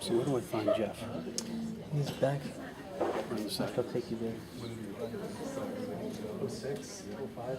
So where do I find Jeff? He's back. On the side. I'll take you there. 06, 05.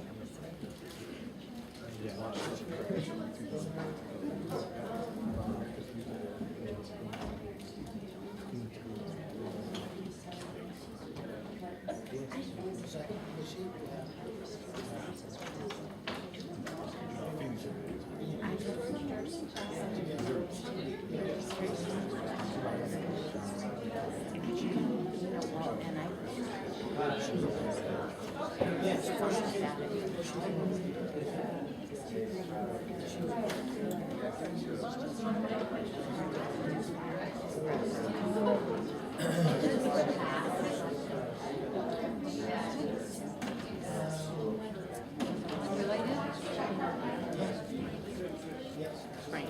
Right.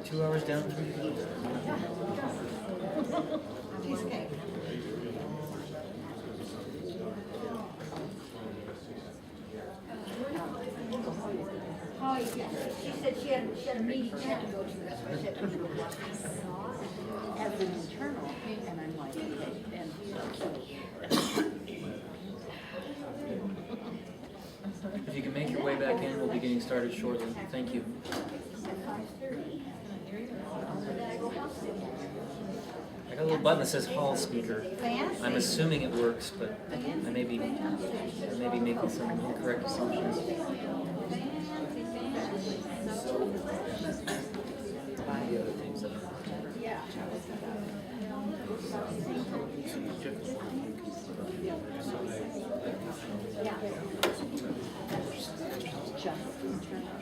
2 hours down, 3 feet. Cheesecake. Oh, yeah. She said she had a meeting she had to go to. That's why I said. As an internal, and I'm like, okay, and If you can make your way back in, we'll be getting started shortly. Thank you. I got a little button that says hall speaker. I'm assuming it works, but I may be making some incorrect assumptions. The other things that just internal.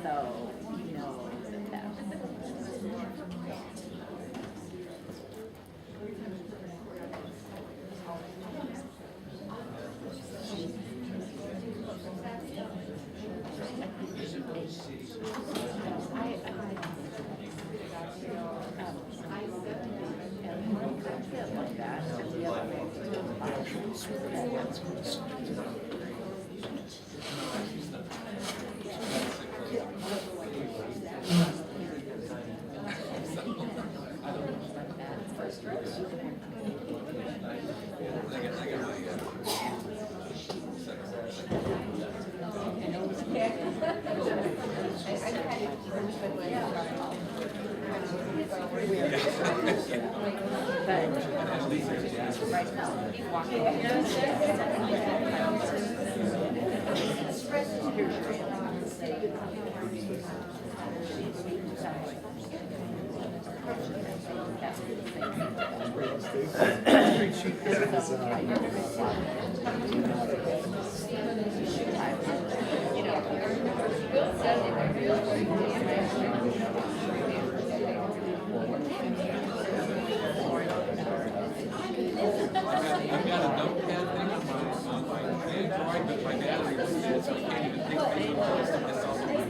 So, you know, like that. And the other right now, you walk I've got a notepad thing on my Android, but my battery is full, so I can't even take pictures. It's also my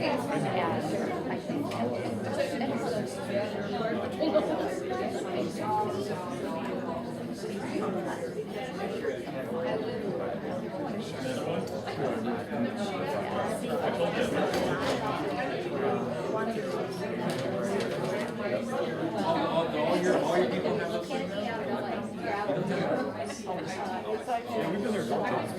all your people have those things now? Yeah, we've been there a couple times.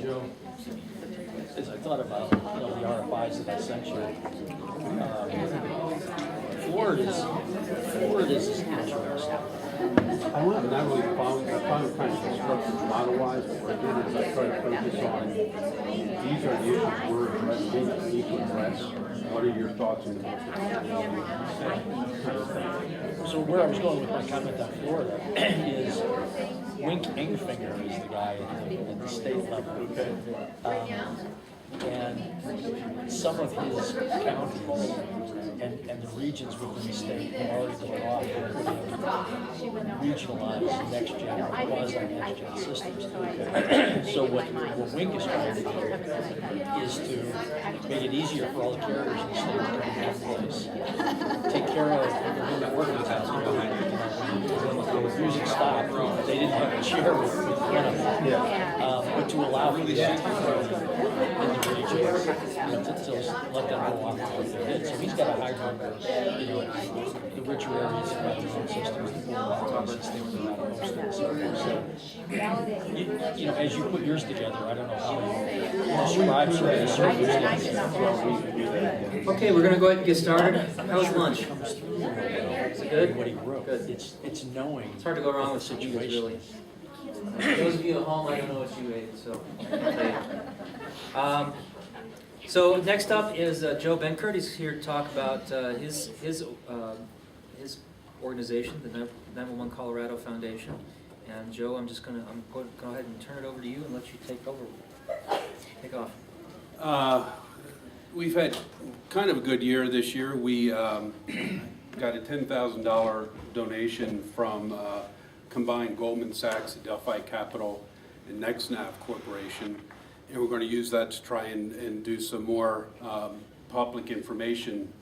Joe, as I thought about the RFIs that I sent you, Florida's is interesting. I want to not really found kind of constructed model-wise, but what I did is I try to focus on, these are the issues we're addressing, that we need to address. What are your thoughts on those? So where I was going with my comment on Florida is Wink Engfinger is the guy at the state level. And some of his counties and the regions within the state have already gone off and regionalized next-gen, quasi-next-gen systems. So what Wink is trying to do is to make it easier for all the carriers in the state to come in one place. Take care of the working towns. When the music stopped, they didn't have a chair with one of them. But to allow for the technology in the regions, to let them go off with what they did. So he's got a high number, the richer areas have got their own systems, the poor ones stay within that own systems. So, as you put yours together, I don't know how you describe some of the services. Okay, we're gonna go ahead and get started. How was lunch? Comes through Is it good? what he wrote. Good. It's knowing. It's hard to go wrong with the situations, situation. really. Those of you at home, I don't know what you ate, so. So next up is Joe Benkert. He's here to talk about his organization, the 911 Colorado Foundation. And Joe, I'm going to go ahead and turn it over to you and let you take off. We've had kind of a good year this year. We got a $10,000 donation from combined Goldman Sachs, Delphi Capital, and NextNav Corporation. And we're going to use that to try and do some more public information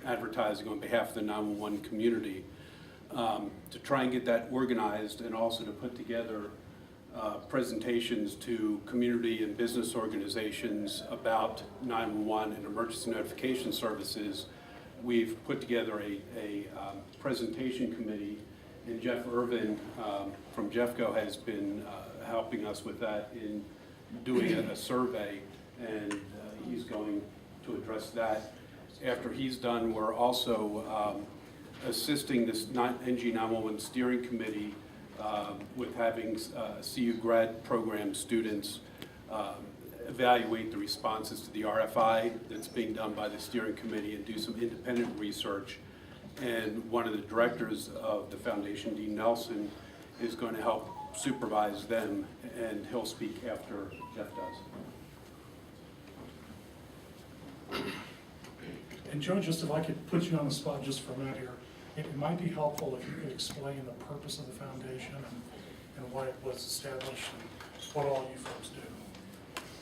advertising on behalf of the 911 community to try and get that organized, and also to put together presentations to community and business organizations about 911 and emergency notification services. We've put together a presentation committee, and Jeff Irvin from Jeffco has been helping us with that in doing a survey, and he's going to address that. After he's done, we're also assisting this NG 911 steering committee with having CU grad program students evaluate the responses to the RFI that's being done by the steering committee and do some independent research. And one of the directors of the foundation, Dean Nelson, is going to help supervise them, and he'll speak after Jeff does. And Joe, just if I could put you on the spot just for a minute here, it might be helpful if you could explain the purpose of the foundation and why it was established and what all you folks do.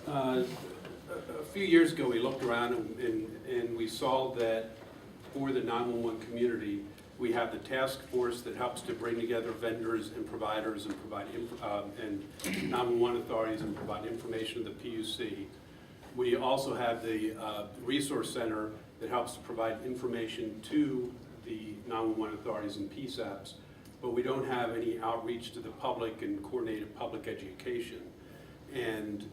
A few years ago, we looked around and we saw that for the 911 community, we have the task force that helps to bring together vendors and providers and provide and 911 authorities and provide information to the PUC. We also have the resource center that helps to provide information to the 911 authorities and PSAPs, but we don't have any outreach to the public and coordinated public education. And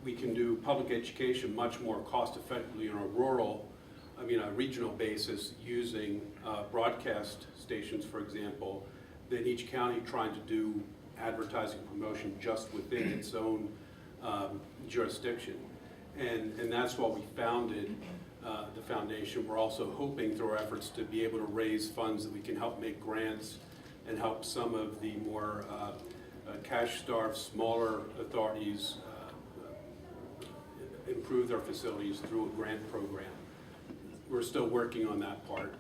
we can do public education much more cost effectively on a regional basis using broadcast stations, for example, than each county trying to do advertising promotion just within its own jurisdiction. And that's why we founded the foundation. We're also hoping through our efforts to be able to raise funds that we can help make grants and help some of the more cash-starved, smaller authorities improve their facilities through a grant program. We're still working on that part,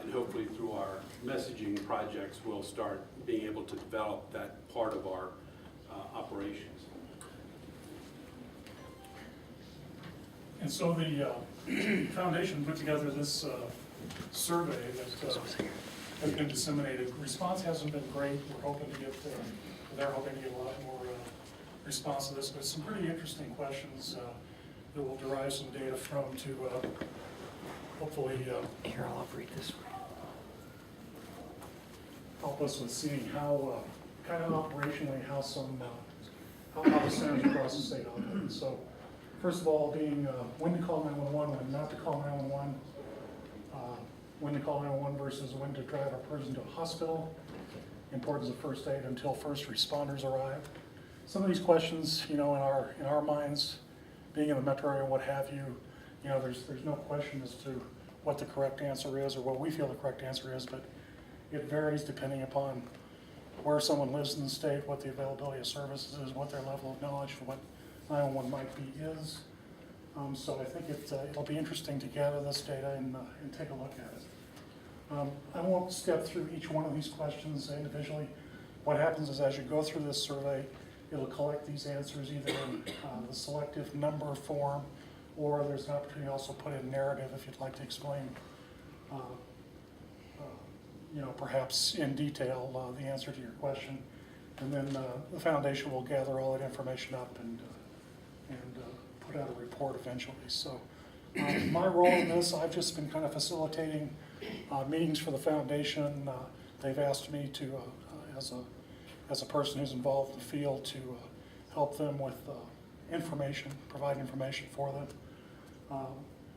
and hopefully through our messaging projects, we'll start being able to develop that part of our operations. And so the foundation put together this survey that has been disseminated. Response hasn't been great. We're hoping to get, they're hoping to get a lot more response to this, but some pretty interesting questions that we'll derive some data from to hopefully Here, I'll operate this way. help us with seeing how, kind of operationally, how the centers across the state operate. So, first of all, being when to call 911, when not to call 911, when to call 911 versus when to drive a person to a hospital, importance of first aid until first responders arrive. Some of these questions, in our minds, being in the metro area, what have you, there's no question as to what the correct answer is or what we feel the correct answer is, but it varies depending upon where someone lives in the state, what the availability of services is, what their level of knowledge for what 911 might be is. So I think it'll be interesting to gather this data and take a look at it. I won't step through each one of these questions individually. What happens is as you go through this survey, it'll collect these answers either in the selective number form, or there's an opportunity to also put in narrative if you'd like to explain, perhaps in detail the answer to your question. And then the foundation will gather all that information up and put out a report eventually. So my role in this, I've just been kind of facilitating meetings for the foundation. They've asked me to, as a person who's involved in the field, to help them with information, provide information for them.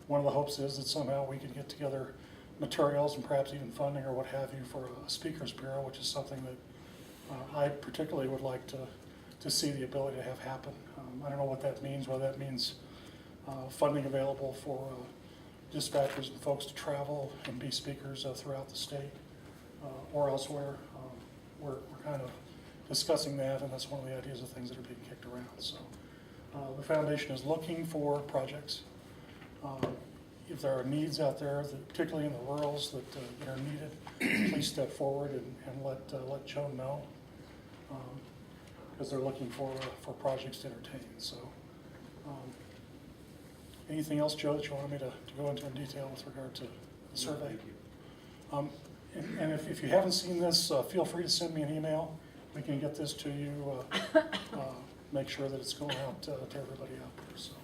One of the hopes is that somehow we can get together materials and perhaps even funding or what have you for a speakers bureau, which is something that I particularly would like to see the ability to have happen. I don't know what that means, whether that means funding available for dispatchers and folks to travel and be speakers throughout the state or elsewhere. We're kind of discussing that, and that's one of the ideas of things that are being kicked around. So the foundation is looking for projects. If there are needs out there, particularly in the rurals that are needed, please step forward and let Joe know, because they're looking for projects to entertain. So anything else, Joe, that you want me to go into in detail with regard to the survey? And if you haven't seen this, feel free to send me an email. We can get this to you, make sure that it's going out to everybody out there. So.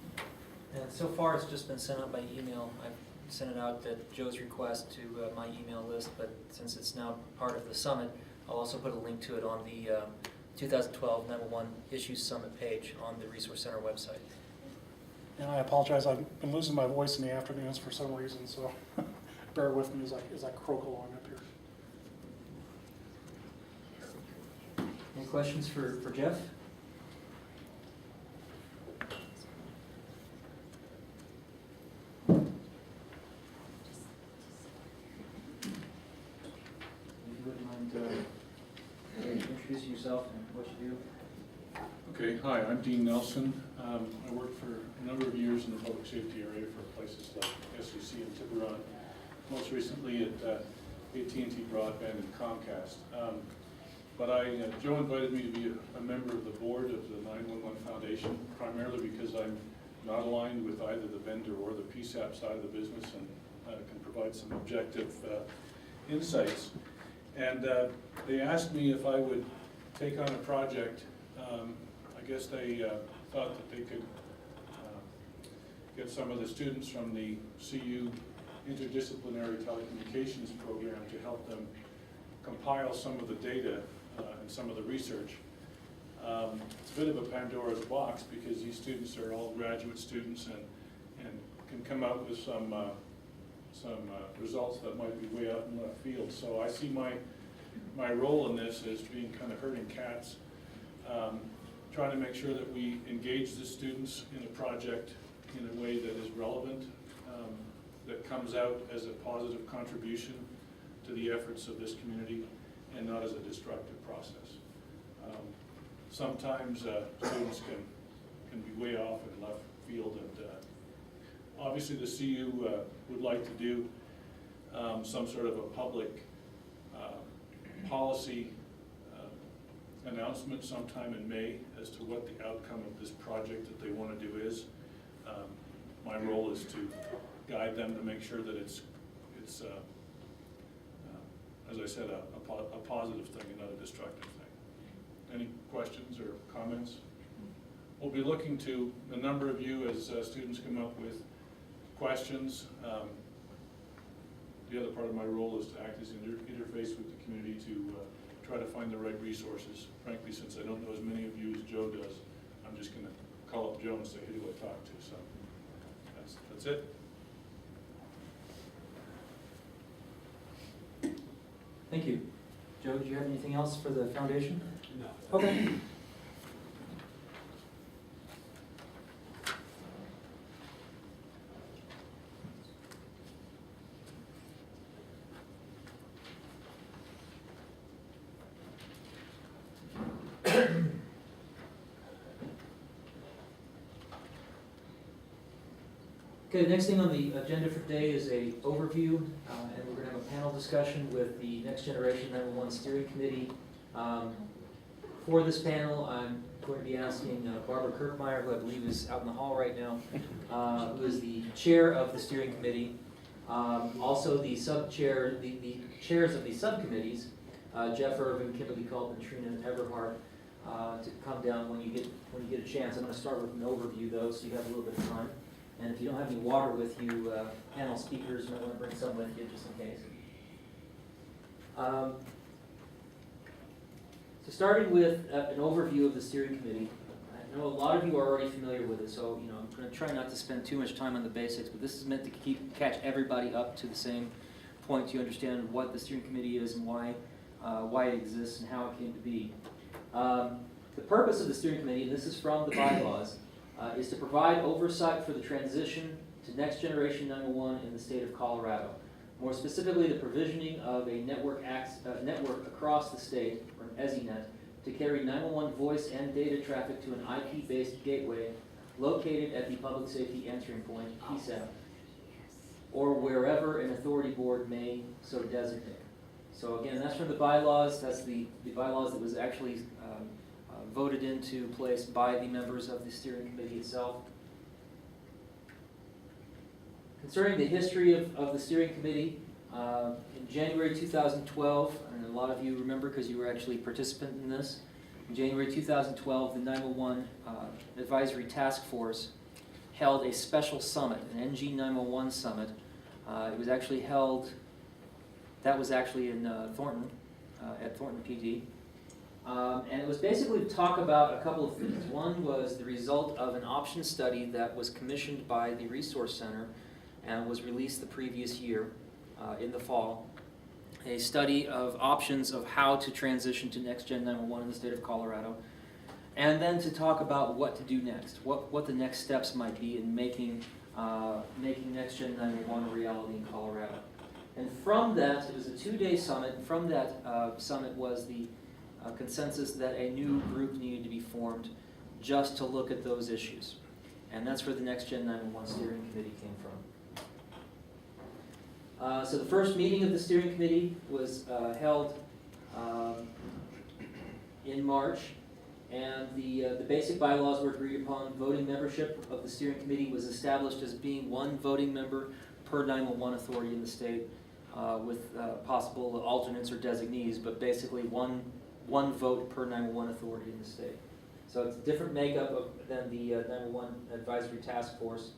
And so far, it's just been sent out by email. I've sent it out at Joe's request to my email list, but since it's now part of the summit, I'll also put a link to it on the 2012 911 Issues Summit page on the Resource Center website. And I apologize, I've been losing my voice in the afternoons for some reason, so bear with me as I croak along up here. Any questions for Jeff? If you wouldn't mind introducing yourself and what you do. Okay, hi, I'm Dean Nelson. I worked for a number of years in the public safety area for places like SEC and Tiburon, most recently at AT&T Broadband and Comcast. Joe invited me to be a member of the board of the 911 Foundation, primarily because I'm not aligned with either the vendor or the PSAP side of the business and can provide some objective insights. And they asked me if I would take on a project. I guess they thought that they could get some of the students from the CU Interdisciplinary Telecommunications Program to help them compile some of the data and some of the research. It's a bit of a Pandora's box because these students are all graduate students and can come out with some results that might be way out in left field. So I see my role in this as being kind of herding cats, trying to make sure that we engage the students in a project in a way that is relevant, that comes out as a positive contribution to the efforts of this community and not as a destructive process. Sometimes students can be way off in left field, and obviously the CU would like to do some sort of a public policy announcement sometime in May as to what the outcome of this project that they want to do is. My role is to guide them to make sure that it's as I said, a positive thing and not a destructive thing. Any questions or comments? We'll be looking to a number of you as students come up with questions. The other part of my role is to act as an interface with the community to try to find the right resources. Frankly, since I don't know as many of you as Joe does, I'm just going to call up Joe and say, who do I talk to? So that's it. Thank you. Joe, do you have anything else for the foundation? No. Okay. Okay, the next thing on the agenda for today is a overview, and we're gonna have a panel discussion with the Next Generation 911 Steering Committee. For this panel, I'm going to be asking Barbara Kirkmeyer, who I believe is out in the hall right now, who is the chair of the steering committee. Also the sub-chair, the chairs of the subcommittees, Jeff Irvin, Kimberly Culp, and Trina Everhart, to come down when you get a chance. I'm gonna start with an overview though, so you have a little bit of time. And if you don't have any water with you, panel speakers, you might want to bring some with you just in case. So starting with an overview of the steering committee. I know a lot of you are already familiar with it, so I'm going to try not to spend too much time on the basics, but this is meant to catch everybody up to the same point to understand what the steering committee is and why it exists and how it came to be. The purpose of the steering committee, and this is from the bylaws, is to provide oversight for the transition to Next Generation 911 in the state of Colorado. More specifically, the provisioning of a network across the state, or an EZNet, to carry 911 voice and data traffic to an IP-based gateway located at the Public Safety Answering Point, PSAP, or wherever an authority board may so designate. So again, that's from the bylaws. That's the bylaws that was actually voted into place by the members of the steering committee itself. Concerning the history of the steering committee, in January 2012, and a lot of you remember because you were actually a participant in this, in January 2012, the 911 Advisory Task Force held a special summit, an NG 911 summit. It was actually held, that was actually in Thornton, at Thornton PD. And it was basically to talk about a couple of things. One was the result of an option study that was commissioned by the Resource Center and was released the previous year in the fall. A study of options of how to transition to Next Gen 911 in the state of Colorado. And then to talk about what to do next, what the next steps might be in making Next Gen 911 a reality in Colorado. And from that, it was a 2-day summit, and from that summit was the consensus that a new group needed to be formed just to look at those issues. And that's where the Next Gen 911 Steering Committee came from. So the first meeting of the steering committee was held in March, and the basic bylaws were agreed upon. Voting membership of the steering committee was established as being 1 voting member per 911 authority in the state, with possible alternates or designees, but basically one vote per 911 authority in the state. So it's a different makeup than the 911 Advisory Task Force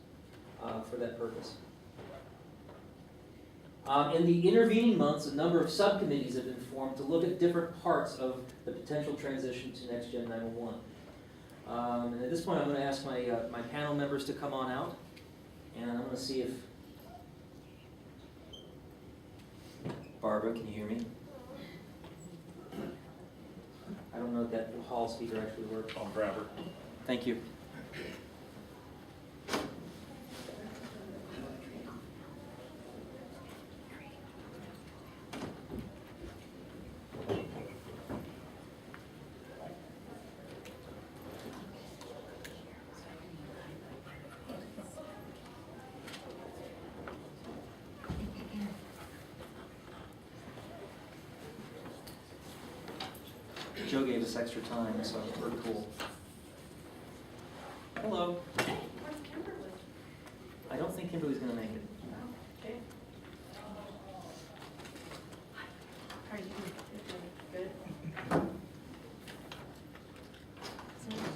for that purpose. In the intervening months, a number of subcommittees have been formed to look at different parts of the potential transition to Next Gen 911. And at this point, I'm going to ask my panel members to come on out, and I'm going to see if Barbara, can you hear me? I don't know if that hall speaker actually works. I'll grab her. Thank you. Joe gave us extra time, so it's pretty cool. Hello. Hey, where's Kimberly? I don't think Kimberly's going to make it. Okay. How are you? Good? So,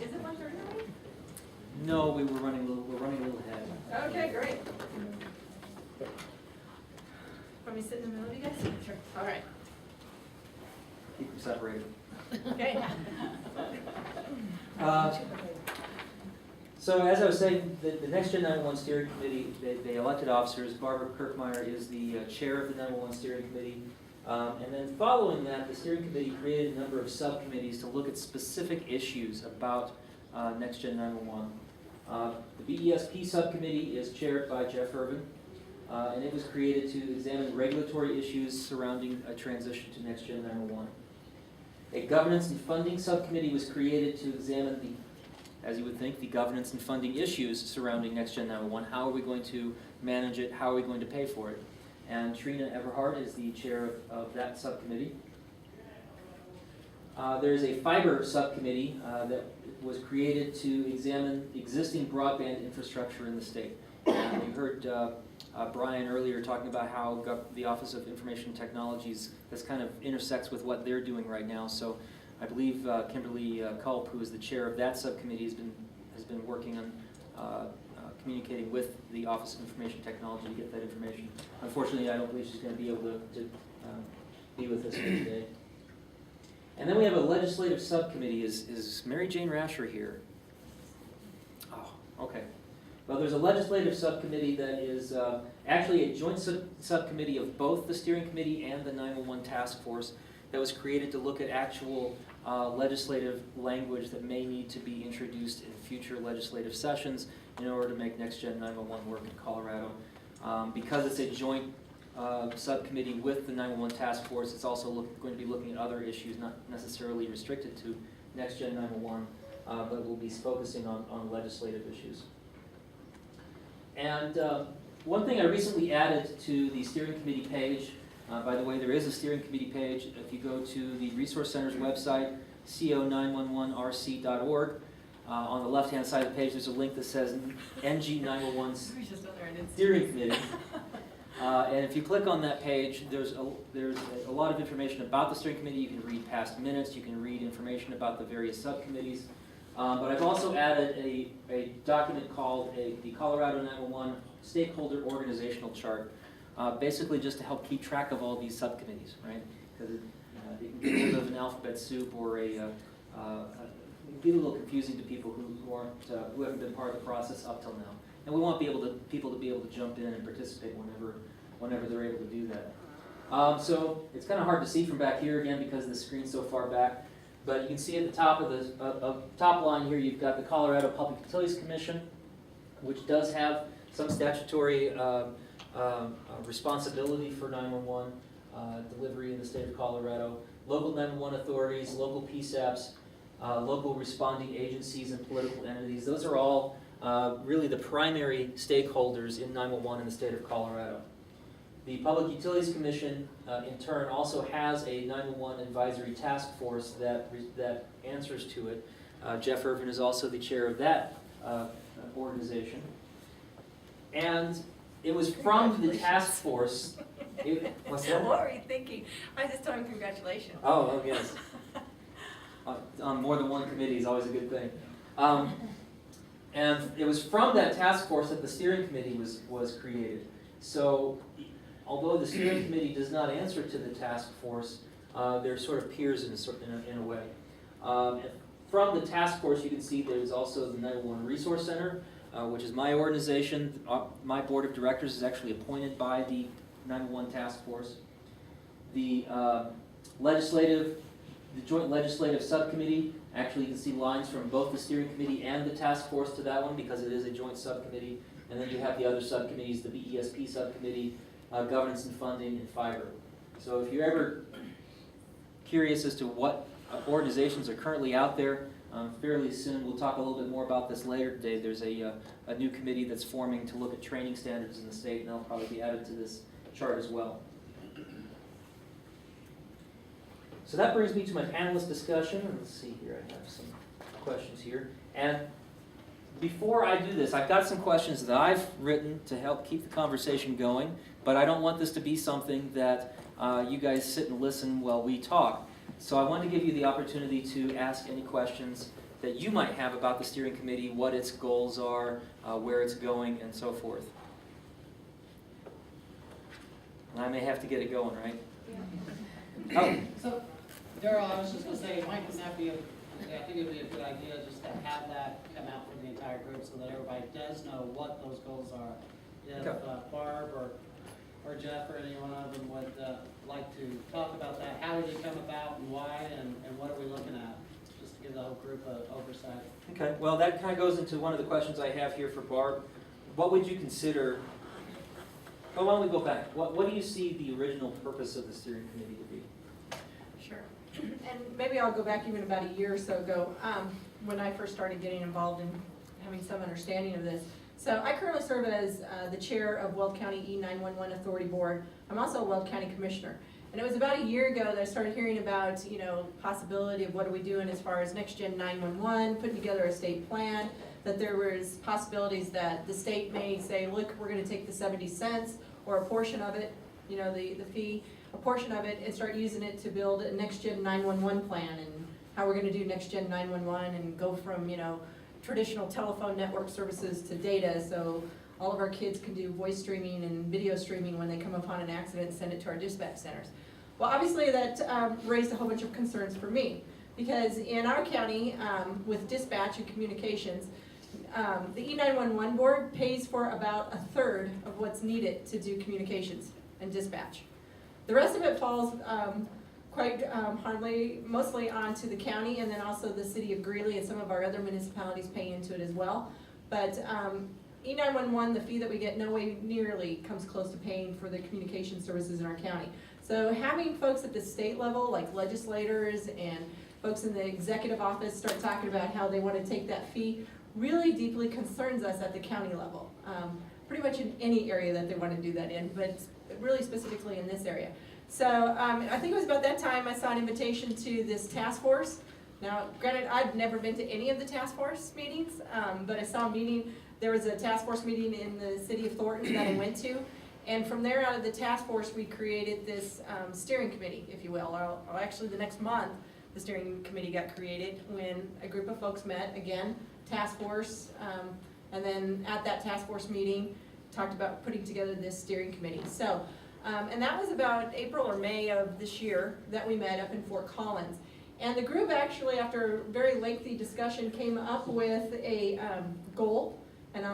is it 1:30 already? No, we're running a little ahead. Okay, great. Want me to sit in the middle of you guys? Sure. All right. Keep them separated. Okay. So as I was saying, the Next Gen 911 Steering Committee, they elected officers. Barbara Kirkmeyer is the chair of the 911 Steering Committee. And then following that, the Steering Committee created a number of subcommittees to look at specific issues about Next Gen 911. The BESP subcommittee is chaired by Jeff Irvin, and it was created to examine regulatory issues surrounding a transition to Next Gen 911. A governance and funding subcommittee was created to examine the as you would think, the governance and funding issues surrounding NextGen 911. How are we going to manage it? How are we going to pay for it? And Trina Everhart is the chair of that subcommittee. There's a fiber subcommittee that was created to examine existing broadband infrastructure in the state. And you heard Brian earlier talking about how the Office of Information Technologies, this kind of intersects with what they're doing right now. So I believe Kimberly Culp, who is the chair of that subcommittee, has been working on communicating with the Office of Information Technology to get that information. Unfortunately, I don't believe she's going to be able to be with us here today. And then we have a legislative subcommittee. Is Mary Jane Rasher here? Oh, okay. Well, there's a legislative subcommittee that is actually a joint subcommittee of both the steering committee and the 911 task force that was created to look at actual legislative language that may need to be introduced in future legislative sessions in order to make NextGen 911 work in Colorado. Because it's a joint subcommittee with the 911 task force, it's also going to be looking at other issues, not necessarily restricted to NextGen 911, but we'll be focusing on legislative issues. And one thing I recently added to the steering committee page, by the way, there is a steering committee page. If you go to the Resource Center's website, co911rc.org, on the left-hand side of the page, there's a link that says NG911 Steering Committee. And if you click on that page, there's a lot of information about the steering committee. You can read past minutes. You can read information about the various subcommittees. But I've also added a document called the Colorado 911 Stakeholder Organizational Chart, basically just to help keep track of all these subcommittees, right? Because it can get a little bit of an alphabet soup, or it can be a little confusing to people who haven't been part of the process up till now. And we want people to be able to jump in and participate whenever they're able to do that. So it's kind of hard to see from back here again because the screen's so far back. But you can see at the top of the top line here, you've got the Colorado Public Utilities Commission, which does have some statutory responsibility for 911 delivery in the state of Colorado. Local 911 authorities, local PSAPs, local responding agencies and political entities. Those are all really the primary stakeholders in 911 in the state of Colorado. The Public Utilities Commission, in turn, also has a 911 advisory task force that answers to it. Jeff Irvin is also the chair of that organization. And it was from the task force. What's that? What were you thinking? I just told him congratulations. Oh, yes. On more than one committee is always a good thing. And it was from that task force that the steering committee was created. So, although the steering committee does not answer to the task force, they're sort of peers in a way. From the task force, you can see there's also the 911 Resource Center, which is my organization. My board of directors is actually appointed by the 911 task force. The joint legislative subcommittee, actually you can see lines from both the steering committee and the task force to that one because it is a joint subcommittee. And then you have the other subcommittees, the BESP subcommittee, governance and funding, and fiber. So if you're ever curious as to what organizations are currently out there, fairly soon, we'll talk a little bit more about this later today. There's a new committee that's forming to look at training standards in the state, and they'll probably be added to this chart as well. So that brings me to my panelist discussion. Let's see here, I have some questions here. And before I do this, I've got some questions that I've written to help keep the conversation going, but I don't want this to be something that you guys sit and listen while we talk. So I want to give you the opportunity to ask any questions that you might have about the steering committee, what its goals are, where it's going, and so forth. And I may have to get it going, right? Yeah. Oh, So, Darrell, I was just gonna say, Mike, wouldn't that be I think it'd be a good idea just to have that come out for the entire group so that everybody does know what those goals are. If Okay. Barb or Jeff or any one of them would like to talk about that, how did it come about and why and what are we looking at? Just to give the whole group an oversight. okay. Well, that kind of goes into one of the questions I have here for Barb. What would you consider, why don't we go back? What do you see the original purpose of the steering committee to be? Sure. And maybe I'll go back even about a year or so ago. when I first started getting involved in having some understanding of this. So I currently serve as the chair of Weld County E911 Authority Board. I'm also a Weld County Commissioner. And it was about a year ago that I started hearing about, possibility of what are we doing as far as Next Gen 911, putting together a state plan, that there was possibilities that the state may say, look, we're gonna take the 70 cents or a portion of it, the fee, a portion of it, and start using it to build a Next Gen 911 plan, and how we're gonna do Next Gen 911 and go from, traditional telephone network services to data, so all of our kids can do voice streaming and video streaming when they come upon an accident and send it to our dispatch centers. Well, obviously that raised a whole bunch of concerns for me, because in our county, with dispatch and communications, the E911 board pays for about a third of what's needed to do communications and dispatch. The rest of it falls quite hardly, mostly onto the county, and then also the city of Greeley and some of our other municipalities pay into it as well. But E911, the fee that we get, no way nearly comes close to paying for the communication services in our county. So having folks at the state level, like legislators and folks in the executive office, start talking about how they want to take that fee really deeply concerns us at the county level. Pretty much in any area that they want to do that in, but really specifically in this area. So I think it was about that time I saw an invitation to this task force. Now, granted, I've never been to any of the task force meetings, but I saw a meeting, there was a task force meeting in the city of Thornton that I went to. And from there, out of the task force, we created this steering committee, if you will. Or actually, the next month, the steering committee got created when a group of folks met, again, task force, and then at that task force meeting, talked about putting together this steering committee. So, and that was about April or May of this year that we met up in Fort Collins. And the group actually, after very lengthy discussion, came up with a goal and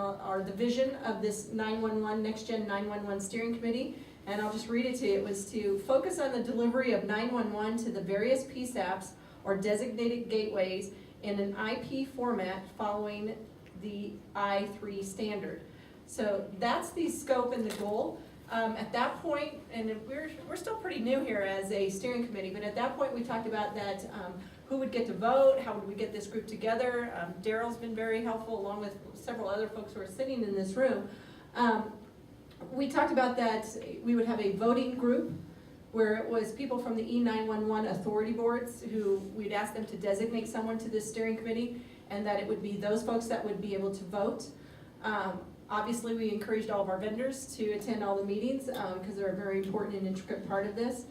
the vision of this 911, Next Gen 911 Steering Committee. And I'll just read it to you. It was to focus on the delivery of 911 to the various PSAPs or designated gateways in an IP format following the I3 standard. So that's the scope and the goal. At that point, and we're still pretty new here as a steering committee, but at that point we talked about that who would get to vote, how would we get this group together. Daryl's been very helpful along with several other folks who are sitting in this room. We talked about that we would have a voting group where it was people from the E911 authority boards who we'd ask them to designate someone to this steering committee, and that it would be those folks that would be able to vote. Obviously, we encouraged all of our vendors to attend all the meetings because they're a very important and intricate part of this.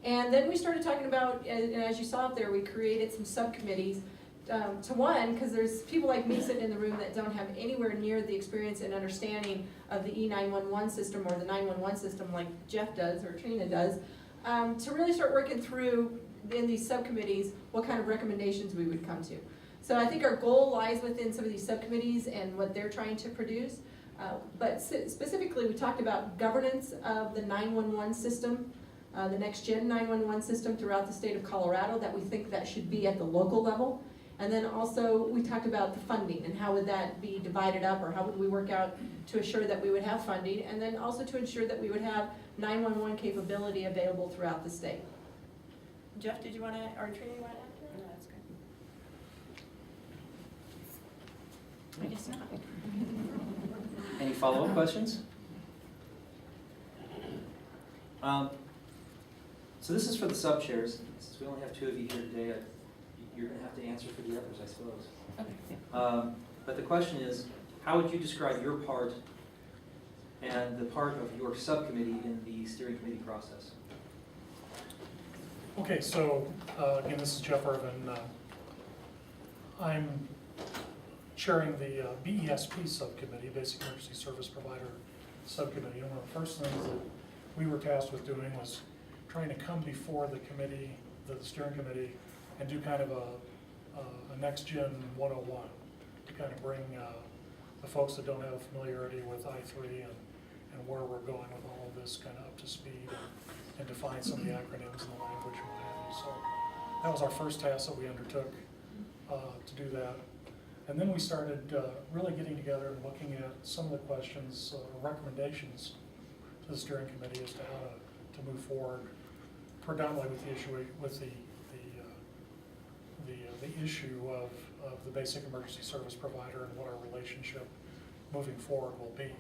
And then we started talking about, and as you saw up there, we created some subcommittees to one, because there's people like me sitting in the room that don't have anywhere near the experience and understanding of the E911 system or the 911 system like Jeff does or Trina does, to really start working through in these subcommittees what kind of recommendations we would come to. So I think our goal lies within some of these subcommittees and what they're trying to produce. But specifically, we talked about governance of the 911 system, the Next Gen 911 system throughout the state of Colorado, that we think that should be at the local level. And then also, we talked about the funding and how would that be divided up, or how would we work out to assure that we would have funding, and then also to ensure that we would have 911 capability available throughout the state. Jeff, did you want to, or Trina, you want to add to it? No, that's good. I guess not. Any follow-up questions? So this is for the sub-chairs. Since we only have 2 of you here today, you're going to have to answer for the others, I suppose. Okay. But the question is, how would you describe your part and the part of your subcommittee in the steering committee process? Okay, so again, this is Jeff Irvin. I'm chairing the BESP subcommittee, Basic Emergency Service Provider Subcommittee. And one of the first things that we were tasked with doing was trying to come before the committee, the steering committee, and do kind of a Next Gen 101 to kind of bring the folks that don't have familiarity with I3 and where we're going with all of this kind of up to speed and define some of the acronyms and the language and what have you. So that was our first task that we undertook to do that. And then we started really getting together and looking at some of the questions, recommendations to the steering committee as to how to move forward, predominantly with the issue with the issue of the basic emergency service provider and what our relationship moving forward will be.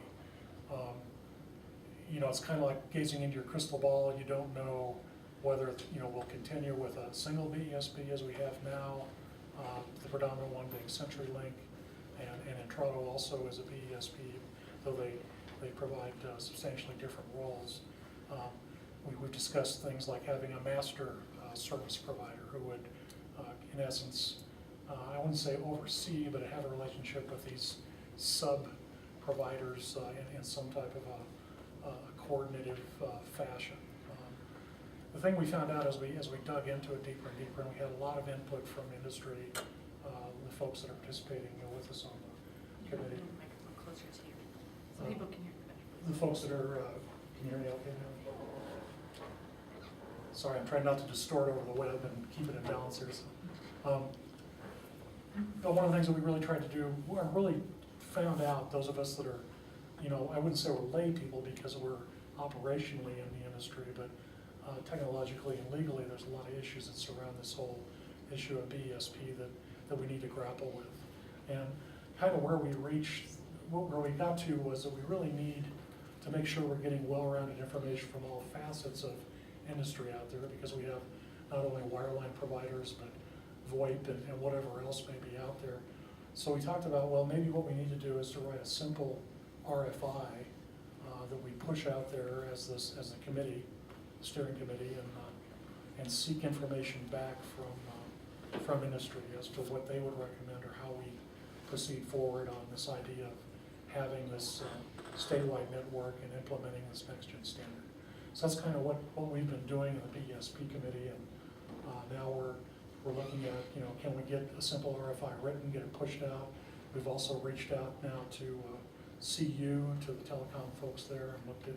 You know, it's kind of like gazing into your crystal ball. You don't know whether, you know, we'll continue with a single BESP as we have now, the predominant one being CenturyLink, and Intrado also is a BESP, though they provide substantially different roles. We've discussed things like having a master service provider who would, in essence, I wouldn't say oversee, but have a relationship with these sub-providers in some type of a coordinative fashion. The thing we found out as we dug into it deeper and deeper, and we had a lot of input from industry, the folks that are participating with us on the committee. Microphone closer to you, so people can hear you better. The folks that are, can you hear me okay now? Sorry, I'm trying not to distort over the web and keep it in balance here. But one of the things that we really tried to do, we really found out, those of us that are, you know, I wouldn't say we're lay people because we're operationally in the industry, but technologically and legally, there's a lot of issues that surround this whole issue of BESP that we need to grapple with. And kind of where we got to was that we really need to make sure we're getting well-rounded information from all facets of industry out there, because we have not only wireline providers, but VoIP and whatever else may be out there. So we talked about, well, maybe what we need to do is to write a simple RFI that we push out there as the committee, steering committee, and seek information back from industry as to what they would recommend or how we proceed forward on this idea of having this statewide network and implementing this next-gen standard. So that's kind of what we've been doing in the BESP committee, and now we're looking at, you know, can we get a simple RFI written, get it pushed out. We've also reached out now to CU, to the telecom folks there, and looked at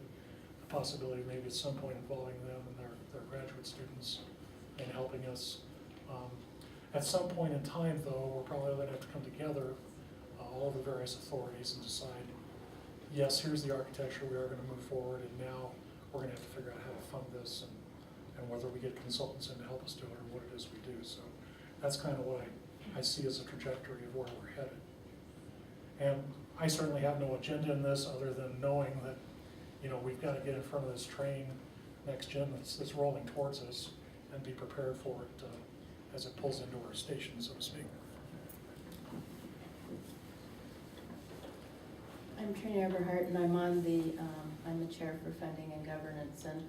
the possibility maybe at some point involving them and their graduate students in helping us. At some point in time, though, we're probably going to have to come together, all the various authorities, and decide, yes, here's the architecture, we are going to move forward, and now we're going to have to figure out how to fund this and whether we get consultants in to help us do it or what it is we do. So that's kind of what I see as a trajectory of where we're headed. And I certainly have no agenda in this other than knowing that, you know, we've got to get in front of this train next gen that's rolling towards us and be prepared for it as it pulls into our station, so to speak. I'm Trina Eberhardt, and I'm the chair for funding and governance. And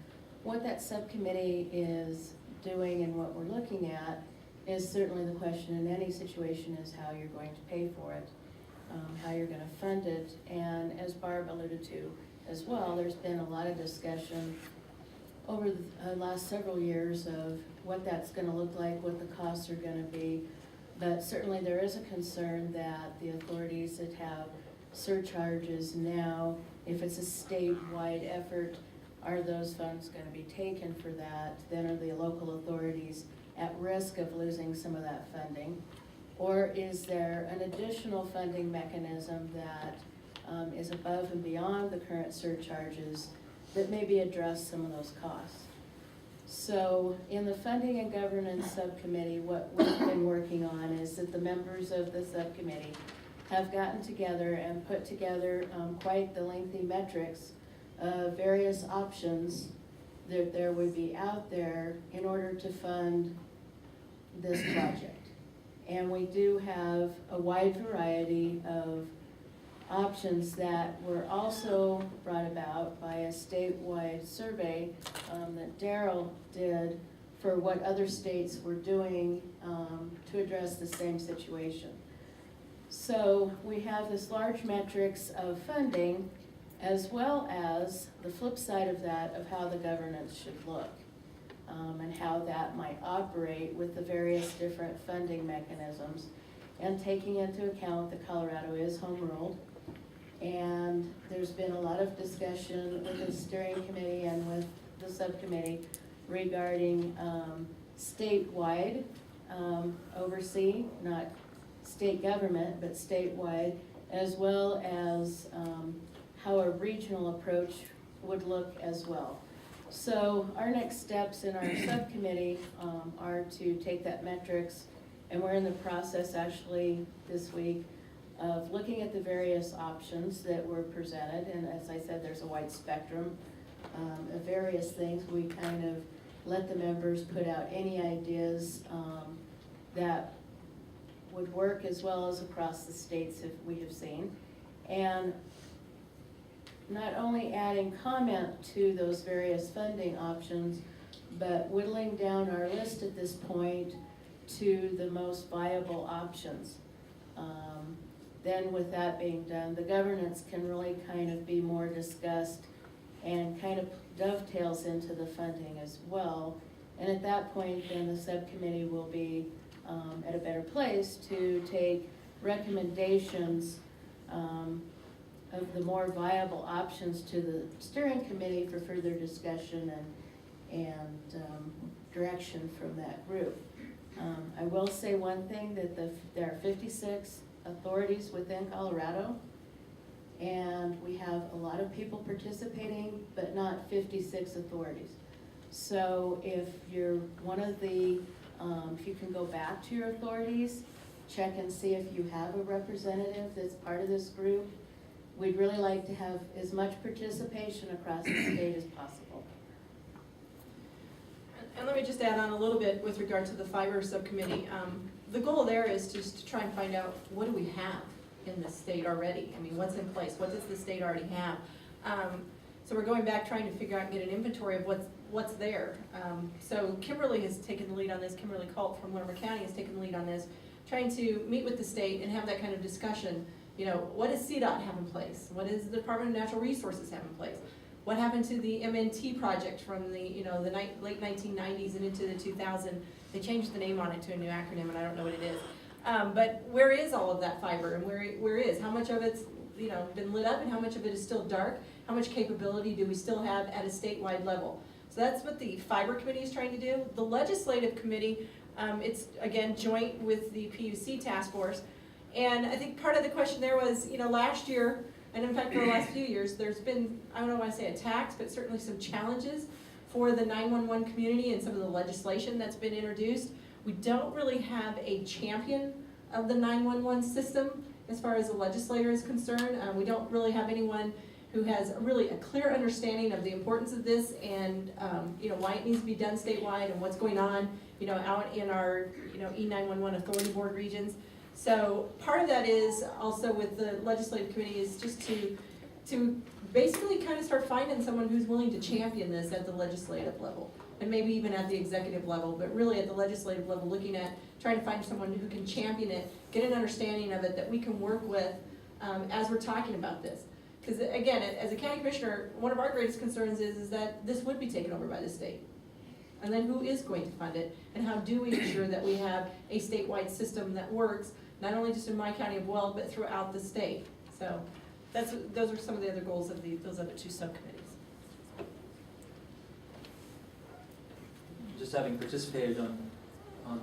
what that subcommittee is doing and what we're looking at is certainly the question in any situation is how you're going to pay for it, how you're going to fund it. And as Barb alluded to as well, there's been a lot of discussion over the last several years of what that's going to look like, what the costs are going to be. But certainly there is a concern that the authorities that have surcharges now, if it's a statewide effort, are those funds going to be taken for that? Then are the local authorities at risk of losing some of that funding? Or is there an additional funding mechanism that is above and beyond the current surcharges that maybe address some of those costs? So in the Funding and Governance Subcommittee, what we've been working on is that the members of the subcommittee have gotten together and put together quite the lengthy metrics of various options that there would be out there in order to fund this project. And we do have a wide variety of options that were also brought about by a statewide survey that Daryl did for what other states were doing to address the same situation. So we have this large metrics of funding, as well as the flip side of that of how the governance should look, and how that might operate with the various different funding mechanisms, and taking into account that Colorado is home ruled. And there's been a lot of discussion with the steering committee and with the subcommittee regarding statewide oversee, not state government, but statewide, as well as how a regional approach would look as well. So our next steps in our subcommittee are to take that metrics And we're in the process actually this week of looking at the various options that were presented. And as I said, there's a wide spectrum of various things. We kind of let the members put out any ideas that would work as well as across the states if we have seen. And not only adding comment to those various funding options, but whittling down our list at this point to the most viable options. Then with that being done, the governance can really kind of be more discussed and kind of dovetails into the funding as well. And at that point, then the subcommittee will be at a better place to take recommendations of the more viable options to the steering committee for further discussion and direction from that group. I will say one thing, that there are 56 authorities within Colorado, and we have a lot of people participating, but not 56 authorities. So if you're one of the, if you can go back to your authorities, check and see if you have a representative that's part of this group. We'd really like to have as much participation across the state as possible. And let me just add on a little bit with regard to the fiber subcommittee. The goal there is just to try and find out, what do we have in the state already? I mean, what's in place? What does the state already have? So we're going back trying to figure out and get an inventory of what's there. So Kimberly has taken the lead on this. Kimberly Culp from Larimer County has taken the lead on this, trying to meet with the state and have that kind of discussion. You know, what does CDOT have in place? What does the Department of Natural Resources have in place? What happened to the MNT project from the, the late 1990s and into the 2000s? They changed the name on it to a new acronym, and I don't know what it is. But where is all of that fiber, and where is? How much of it's been lit up, and how much of it is still dark? How much capability do we still have at a statewide level? So that's what the fiber committee is trying to do. The legislative committee, it's again joint with the PUC task force. And I think part of the question there was, last year, and in fact for the last few years, there's been, I don't know why I say attacks, but certainly some challenges for the 911 community and some of the legislation that's been introduced. We don't really have a champion of the 911 system as far as the legislator is concerned. We don't really have anyone who has really a clear understanding of the importance of this and why it needs to be done statewide and what's going on out in our E911 authority board regions. So part of that is also with the legislative committee is just to basically kind of start finding someone who's willing to champion this at the legislative level, and maybe even at the executive level, but really at the legislative level, looking at trying to find someone who can champion it, get an understanding of it that we can work with as we're talking about this. Because again, as a county commissioner, one of our greatest concerns is that this would be taken over by the state. And then who is going to fund it? And how do we ensure that we have a statewide system that works, not only just in my county of Weld, but throughout the state? So those are some of the other goals of those other two subcommittees. Just having participated I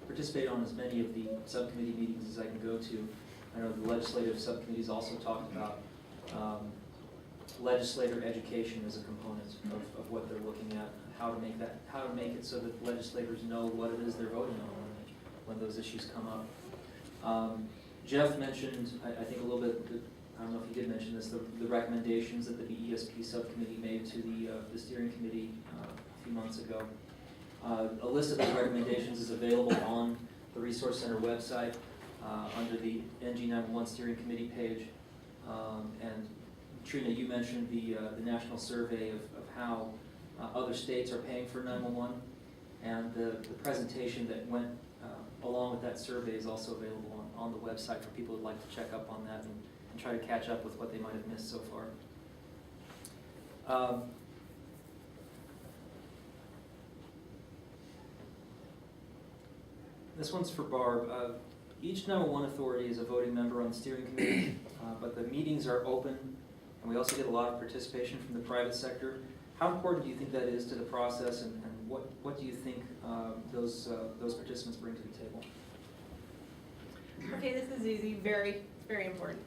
participate on as many of the subcommittee meetings as I can go to. I know the legislative subcommittees also talked about legislator education as a component of what they're looking at, how to make it so that legislators know what it is they're voting on when those issues come up. Jeff mentioned, I think a little bit, I don't know if he did mention this, the recommendations that the BESP subcommittee made to the steering committee a few months ago. A list of those recommendations is available on the Resource Center website under the NG911 steering committee page. And Trina, you mentioned the national survey of how other states are paying for 911, and the presentation that went along with that survey is also available on the website for people who'd like to check up on that and try to catch up with what they might have missed so far. This one's for Barb. Each 911 authority is a voting member on the steering committee, but the meetings are open, and we also get a lot of participation from the private sector. How important do you think that is to the process, and what do you think those participants bring to the table? Okay, this is easy. Very, very important.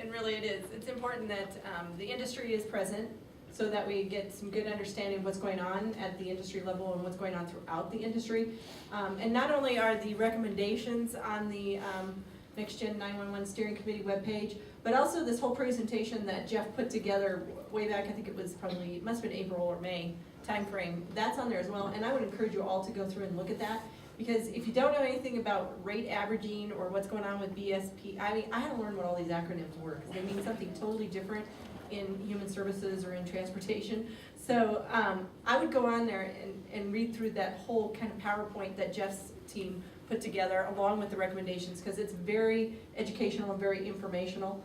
And really it is. It's important that the industry is present, so that we get some good understanding of what's going on at the industry level and what's going on throughout the industry. And not only are the recommendations on the Next Gen 911 Steering Committee webpage, but also this whole presentation that Jeff put together way back, I think it was probably, it must have been April or May timeframe, that's on there as well. And I would encourage you all to go through and look at that, because if you don't know anything about rate averaging or what's going on with BSP, I mean, I had to learn what all these acronyms were, because they mean something totally different in human services or in transportation. So I would go on there and read through that whole kind of PowerPoint that Jeff's team put together along with the recommendations, because it's very educational and very informational.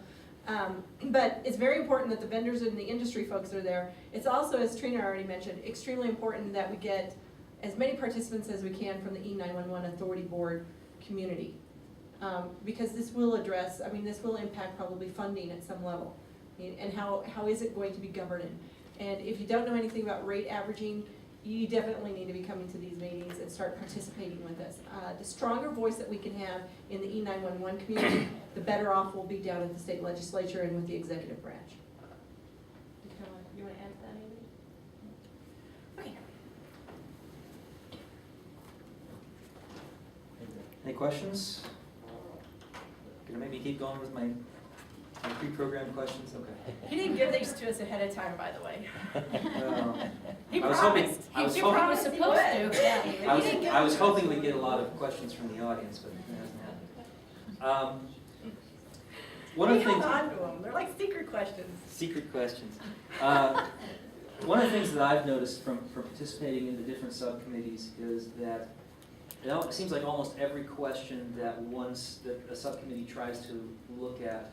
But it's very important that the vendors and the industry folks are there. It's also, as Trina already mentioned, extremely important that we get as many participants as we can from the E911 Authority Board community. Because this will address, I mean, this will impact probably funding at some level. And how is it going to be governed? And if you don't know anything about rate averaging, you definitely need to be coming to these meetings and start participating with us. The stronger voice that we can have in the E911 community, the better off we'll be down at the state legislature and with the executive branch. You want to add to that, Amy? Okay. Any questions? Gonna make me keep going with my pre-programmed questions? Okay. He didn't give these to us ahead of time, by the way. He I was hoping- promised. I was He hoping- promised he would. Yeah. I was hoping we'd get a lot of questions from the audience, but it hasn't happened. One of the things. Hold on to them. They're like secret questions. Secret questions. One of the things that I've noticed from participating in the different subcommittees is that it seems like almost every question that a subcommittee tries to look at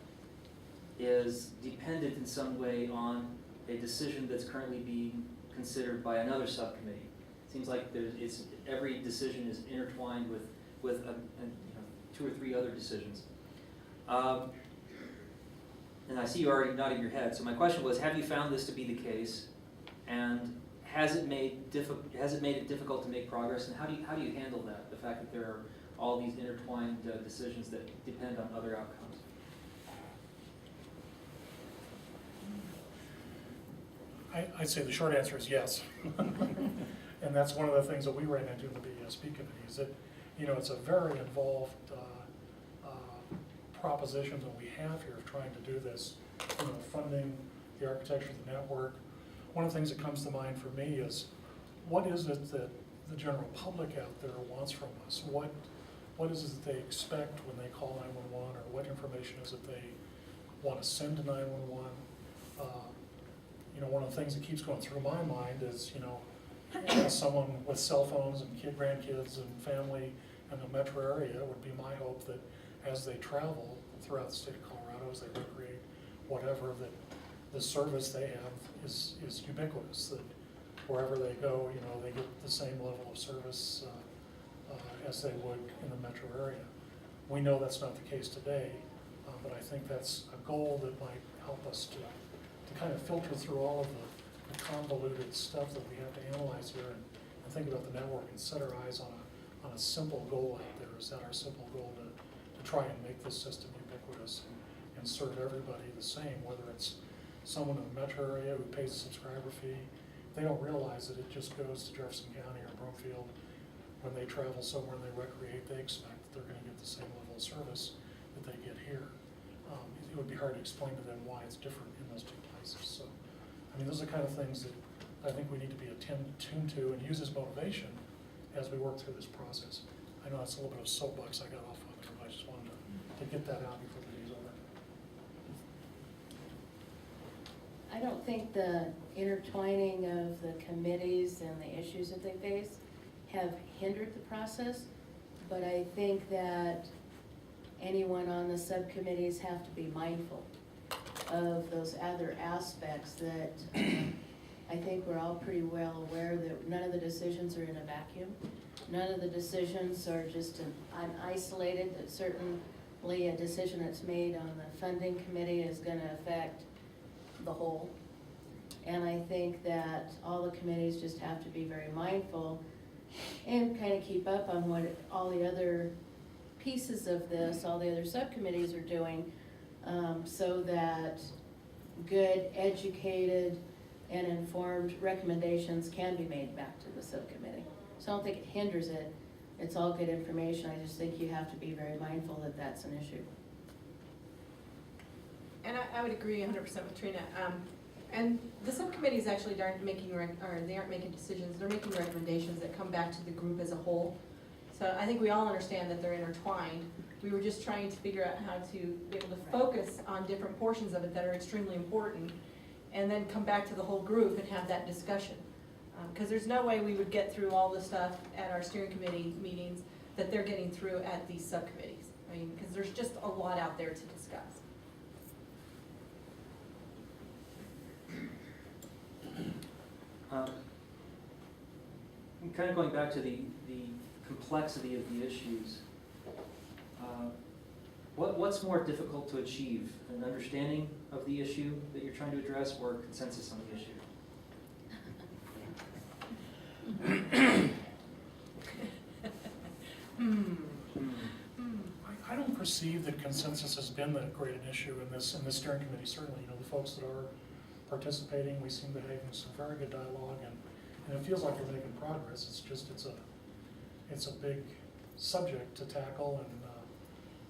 is dependent in some way on a decision that's currently being considered by another subcommittee. It seems like every decision is intertwined with 2 or 3 other decisions. And I see you already nodding your head. So my question was, have you found this to be the case? And has it made it difficult to make progress? And how do you handle that? The fact that there are all these intertwined decisions that depend on other outcomes. I'd say the short answer is yes. And that's one of the things that we ran into in the BSP committee, is that, it's a very involved proposition that we have here of trying to do this, funding, the architecture of the network. One of the things that comes to mind for me is, what is it that the general public out there wants from us? What is it that they expect when they call 911, or what information is it they want to send to 911? One of the things that keeps going through my mind is, as someone with cell phones and grandkids and family in the metro area, it would be my hope that as they travel throughout the state of Colorado, as they recreate whatever, that the service they have is ubiquitous, that wherever they go, they get the same level of service as they would in the metro area. We know that's not the case today, but I think that's a goal that might help us to kind of filter through all of the convoluted stuff that we have to analyze here and think about the network and set our eyes on a simple goal out there. Is that our simple goal to try and make this system ubiquitous and serve everybody the same, whether it's someone in the metro area who pays a subscriber fee? They don't realize that it just goes to Jefferson County or Broomfield. When they travel somewhere and they recreate, they expect that they're going to get the same level of service that they get here. It would be hard to explain to them why it's different in those 2 places. So, those are the kind of things that I think we need to be attuned to and use as motivation as we work through this process. I know that's a little bit of a soapbox I got off of, but I just wanted to get that out before the day's over. I don't think the intertwining of the committees and the issues that they face have hindered the process, but I think that anyone on the subcommittees have to be mindful of those other aspects that I think we're all pretty well aware that none of the decisions are in a vacuum. None of the decisions are just isolated, that certainly a decision that's made on the funding committee is going to affect the whole. And I think that all the committees just have to be very mindful and kind of keep up on what all the other pieces of this, all the other subcommittees are doing, so that good, educated and informed recommendations can be made back to the subcommittee. So I don't think it hinders it. It's all good information. I just think you have to be very mindful that that's an issue. And I would agree 100% with Trina. And the subcommittees actually aren't making, they aren't making decisions, they're making recommendations that come back to the group as a whole. So I think we all understand that they're intertwined. We were just trying to figure out how to be able to focus on different portions of it that are extremely important, and then come back to the whole group and have that discussion. Because there's no way we would get through all the stuff at our steering committee meetings that they're getting through at these subcommittees. I mean, because there's just a lot out there to discuss. Kind of going back to the complexity of the issues, what's more difficult to achieve, an understanding of the issue that you're trying to address, or consensus on the issue? I don't perceive that consensus has been that great an issue in this steering committee. Certainly, the folks that are participating, we seem to have some very good dialogue, and it feels like we're making progress. It's just, it's a big subject to tackle, and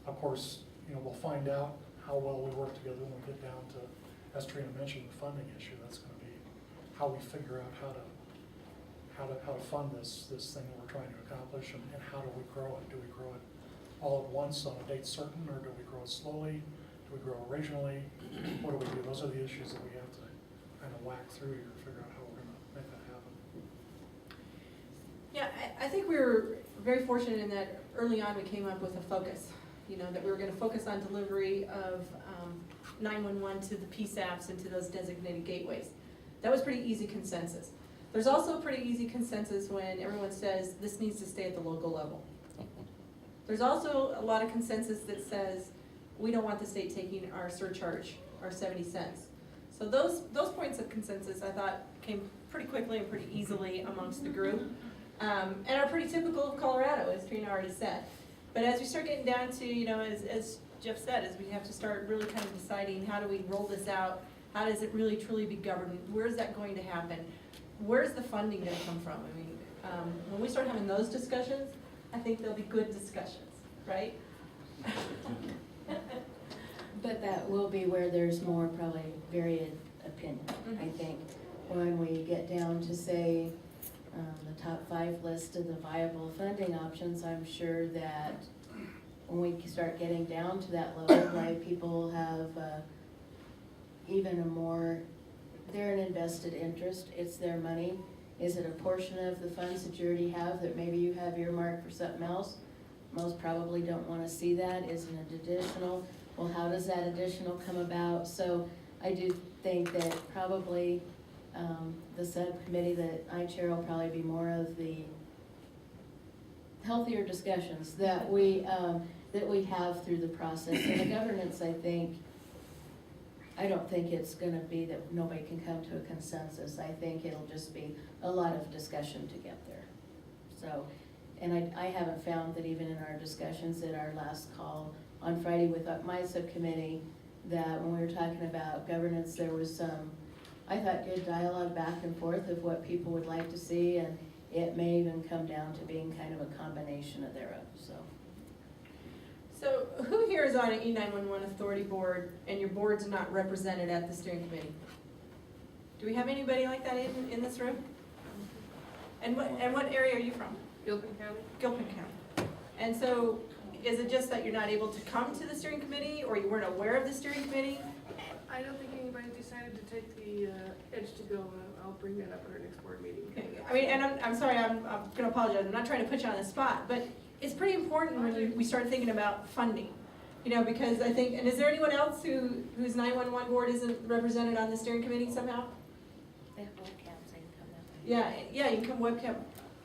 of course, we'll find out how well we work together when we get down to, as Trina mentioned, the funding issue. That's going to be how we figure out how to fund this thing that we're trying to accomplish, and how do we grow it? Do we grow it all at once on a date certain, or do we grow it slowly? Do we grow regionally? What do we do? Those are the issues that we have to kind of whack through here to figure out how we're going to make that happen. Yeah, I think we were very fortunate in that early on we came up with a focus, that we were going to focus on delivery of 911 to the PSAPs and to those designated gateways. That was pretty easy consensus. There's also a pretty easy consensus when everyone says this needs to stay at the local level. There's also a lot of consensus that says we don't want the state taking our surcharge, our 70 cents. So those points of consensus, I thought, came pretty quickly and pretty easily amongst the group, and are pretty typical of Colorado, as Trina already said. But as we start getting down to, as Jeff said, is we have to start really kind of deciding how do we roll this out, how does it really truly be governed, where is that going to happen, where's the funding going to come from? I mean, when we start having those discussions, I think they'll be good discussions, right? But that will be where there's more probably varied opinion. I think when we get down to, say, the top 5 list of the viable funding options, I'm sure that when we start getting down to that level, why people have even a more, they're an invested interest, it's their money. Is it a portion of the funds that you already have that maybe you have earmarked for something else? Most probably don't want to see that. Is it an additional? Well, how does that additional come about? So I do think that probably the subcommittee that I chair will probably be more of the healthier discussions that we have through the process. And the governance, I don't think it's going to be that nobody can come to a consensus. I think it'll just be a lot of discussion to get there. So, and I haven't found that even in our discussions at our last call on Friday with my subcommittee, that when we were talking about governance, there was some, I thought, good dialogue back and forth of what people would like to see, and it may even come down to being kind of a combination of thereof, so. So who here is on an E911 authority board and your board's not represented at the steering committee? Do we have anybody like that in this room? And what area are you from? Gilpin County. Gilpin County. And so is it just that you're not able to come to the steering committee, or you weren't aware of the steering committee? I don't think anybody decided to take the edge to go. I'll bring that up at our next board meeting. Okay. I mean, and I'm sorry, I'm gonna apologize, I'm not trying to put you on the spot, but it's pretty important when we start thinking about funding. Because I think, and is there anyone else whose 911 board isn't represented on the steering committee somehow? They have webcams, they can come that way. Yeah, you can come webcam.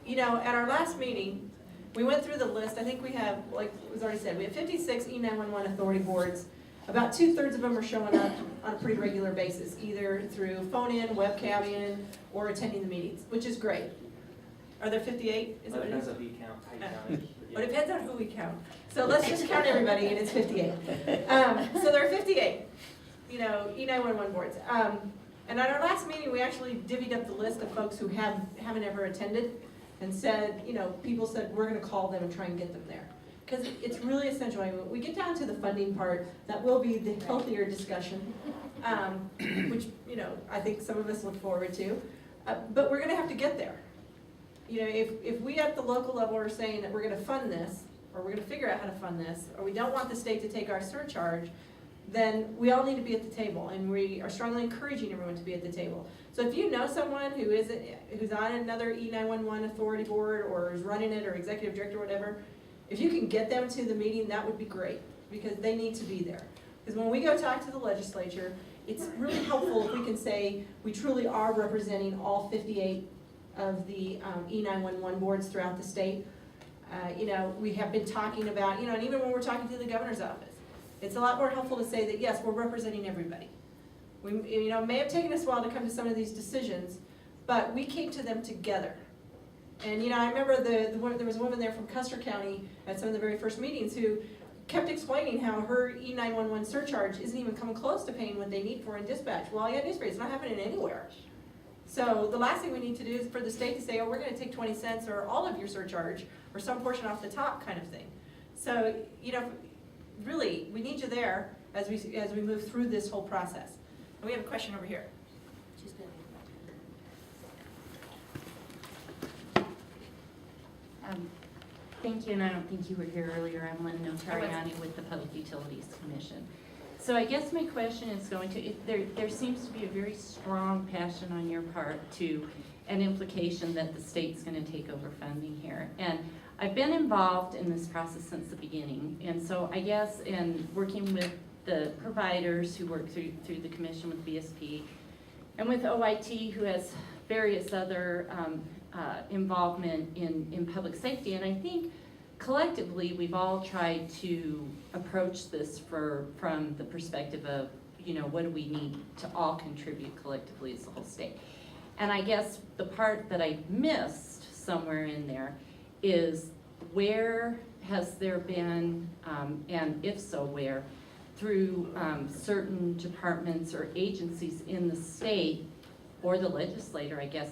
At our last meeting, we went through the list. I think we have, like was already said, we have 56 E911 authority boards. About 2/3 of them are showing up on a pretty regular basis, either through phone-in, webcam-in, or attending the meetings, which is great. Are there 58? Is that what it is? Depends on who you count, how you count it. Well, it depends on who we count. So let's just count everybody, and it's 58. So there are 58, E911 boards. And at our last meeting, we actually divvied up the list of folks who haven't ever attended and said, you know, people said, we're gonna call them and try and get them there. Because it's really essential. I mean, when we get down to the funding part, that will be the healthier discussion, which, you know, I think some of us look forward to. But we're gonna have to get there. You know, if we at the local level are saying that we're gonna fund this, or we're gonna figure out how to fund this, or we don't want the state to take our surcharge, then we all need to be at the table, and we are strongly encouraging everyone to be at the table. So if you know someone who's on another E911 authority board, or is running it, or executive director, or whatever, if you can get them to the meeting, that would be great, because they need to be there. Because when we go talk to the legislature, it's really helpful if we can say we truly are representing all 58 of the E911 boards throughout the state. You know, we have been talking about, you know, and even when we're talking to the governor's office, it's a lot more helpful to say that, yes, we're representing everybody. You know, it may have taken us a while to come to some of these decisions, but we came to them together. And, you know, I remember there was a woman there from Custer County at some of the very first meetings who kept explaining how her E911 surcharge isn't even coming close to paying what they need for in dispatch. Well, yeah, news it's not happening anywhere. So the last thing we need to do is for the state to say, oh, we're gonna take 20 cents or all of your surcharge or some portion off the top kind of thing. So, you know, really, we need you there as we move through this whole process. And we have a question over here. She's good. Thank you, and I don't think you were here earlier. I'm Lynn Notariani with the Public Utilities Commission. So I guess my question is going to, there seems to be a very strong passion on your part to an implication that the state's going to take over funding here. And I've been involved in this process since the beginning, and so I guess in working with the providers who work through the commission with BSP, and with OIT, who has various other involvement in public safety, and I think collectively we've all tried to approach this from the perspective of, you know, what do we need to all contribute collectively as the whole state. And I guess the part that I missed somewhere in there is where has there been, and if so where, through certain departments or agencies in the state, or the legislator, I guess,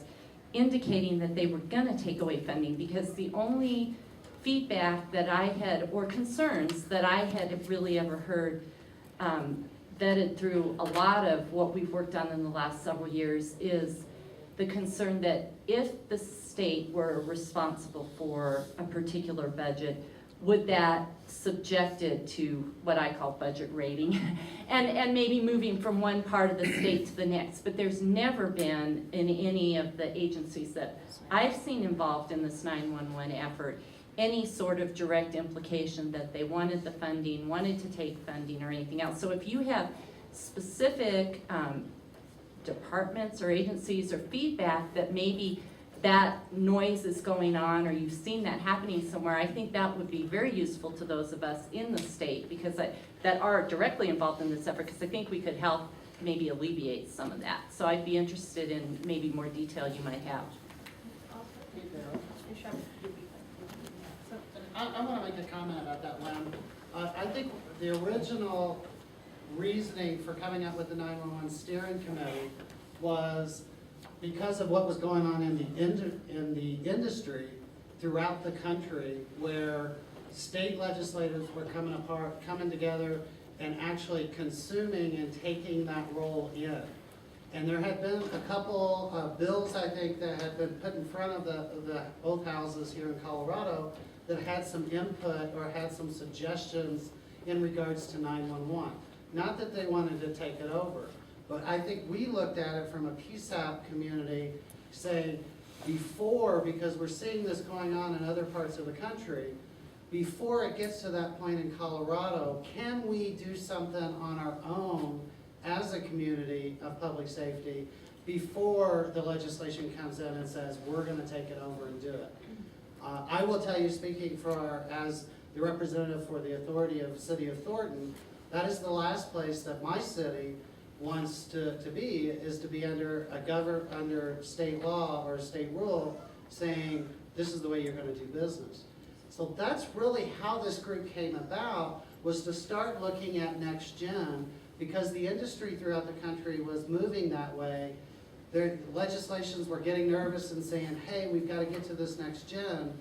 indicating that they were gonna take away funding, because the only feedback that I had, or concerns that I had really ever heard vetted through a lot of what we've worked on in the last several years is the concern that if the state were responsible for a particular budget, would that subject it to what I call budget rating and maybe moving from one part of the state to the next. But there's never been in any of the agencies that I've seen involved in this 911 effort any sort of direct implication that they wanted the funding, wanted to take funding or anything else. So if you have specific departments or agencies or feedback that maybe that noise is going on, or you've seen that happening somewhere, I think that would be very useful to those of us in the state because that are directly involved in this effort, because I think we could help maybe alleviate some of that. So I'd be interested in maybe more detail you might have. I want to make a comment about that, Lynn. I think the original reasoning for coming up with the 911 steering committee was because of what was going on in the industry throughout the country, where state legislators were coming together and actually consuming and taking that role in. And there had been a couple of bills, I think, that had been put in front of both houses here in Colorado that had some input or had some suggestions in regards to 911. Not that they wanted to take it over, but I think we looked at it from a PSAP community saying before, because we're seeing this going on in other parts of the country, before it gets to that point in Colorado, can we do something on our own as a community of public safety before the legislation comes in and says, we're gonna take it over and do it? I will tell you, speaking as the representative for the authority of City of Thornton, that is the last place that my city wants to be, is to be under state law or state rule saying, this is the way you're gonna do business. So that's really how this group came about, was to start looking at next gen, because the industry throughout the country was moving that way. Their legislations were getting nervous and saying, hey, we've got to get to this next gen.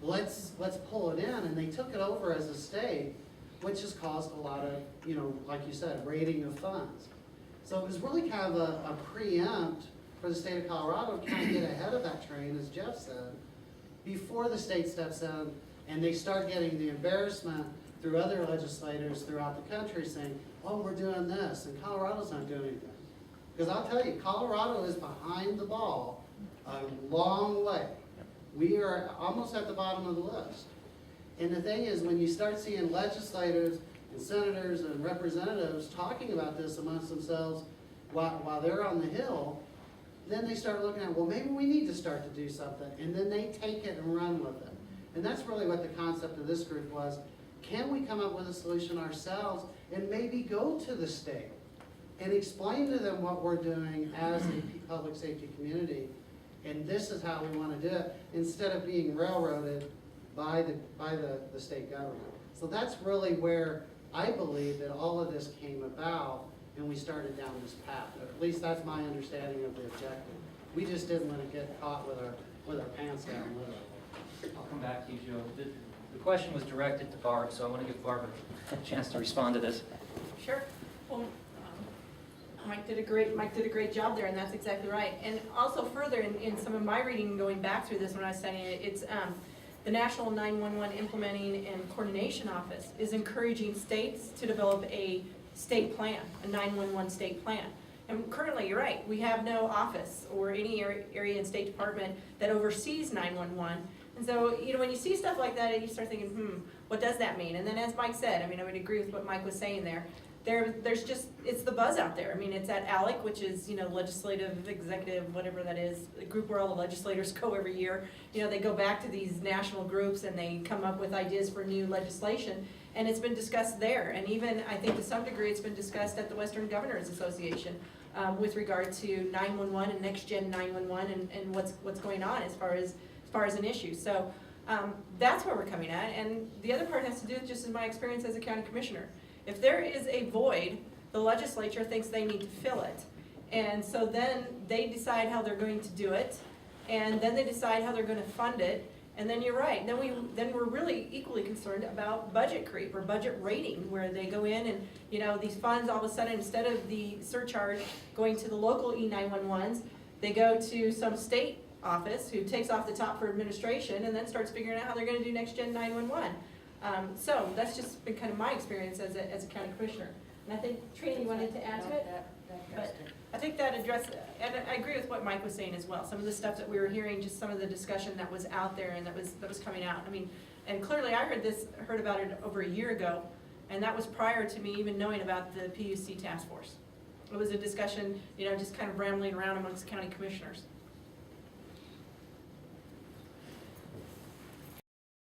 Let's pull it in, and they took it over as a state, which has caused a lot of, like you said, raiding of funds. So it was really kind of a preempt for the state of Colorado to kind of get ahead of that train, as Jeff said, before the state steps in and they start getting the embarrassment through other legislators throughout the country saying, oh, we're doing this, and Colorado's not doing anything. Because I'll tell you, Colorado is behind the ball a long way. We are almost at the bottom of the list. And the thing is, when you start seeing legislators and senators and representatives talking about this amongst themselves while they're on the Hill, then they start looking at, well, maybe we need to start to do something. And then they take it and run with it. And that's really what the concept of this group was. Can we come up with a solution ourselves and maybe go to the state and explain to them what we're doing as a public safety community? And this is how we want to do it, instead of being railroaded by the state government. So that's really where I believe that all of this came about, and we started down this path. At least that's my understanding of the objective. We just didn't want to get caught with our pants down literally. I'll come back to you, Joe. The question was directed to Barb, so I want to give Barb a chance to respond to this. Sure. Well, Mike did a great job there, and that's exactly right. And also further, in some of my reading, going back through this when I was studying it, it's the National 911 Implementing and Coordination Office is encouraging states to develop a state plan, a 911 state plan. And currently, you're right, we have no office or any area in State Department that oversees 911. And so, when you see stuff like that, you start thinking, what does that mean? And then as Mike said, I would agree with what Mike was saying there. There's just, it's the buzz out there. It's at ALEC, which is, legislative, executive, whatever that is, a group where all the legislators go every year. They go back to these national groups and they come up with ideas for new legislation. And it's been discussed there. And even, I think to some degree, it's been discussed at the Western Governors Association with regard to 911 and next gen 911 and what's going on as far as an issue. So that's where we're coming at. And the other part has to do with just my experience as a county commissioner. If there is a void, the legislature thinks they need to fill it. And so then they decide how they're going to do it, and then they decide how they're going to fund it. And then you're right, then we're really equally concerned about budget creep or budget rating, where they go in and, these funds all of a sudden, instead of the surcharge going to the local E911s, they go to some state office who takes off the top for administration and then starts figuring out how they're going to do next gen 911. So that's just been kind of my experience as a county commissioner. And I think, Trina, you wanted to add to it? But I think that addressed, and I agree with what Mike was saying as well. Some of the stuff that we were hearing, just some of the discussion that was out there and that was coming out. And clearly I heard about it over a year ago, and that was prior to me even knowing about the PUC task force. It was a discussion, just kind of rambling around amongst county commissioners.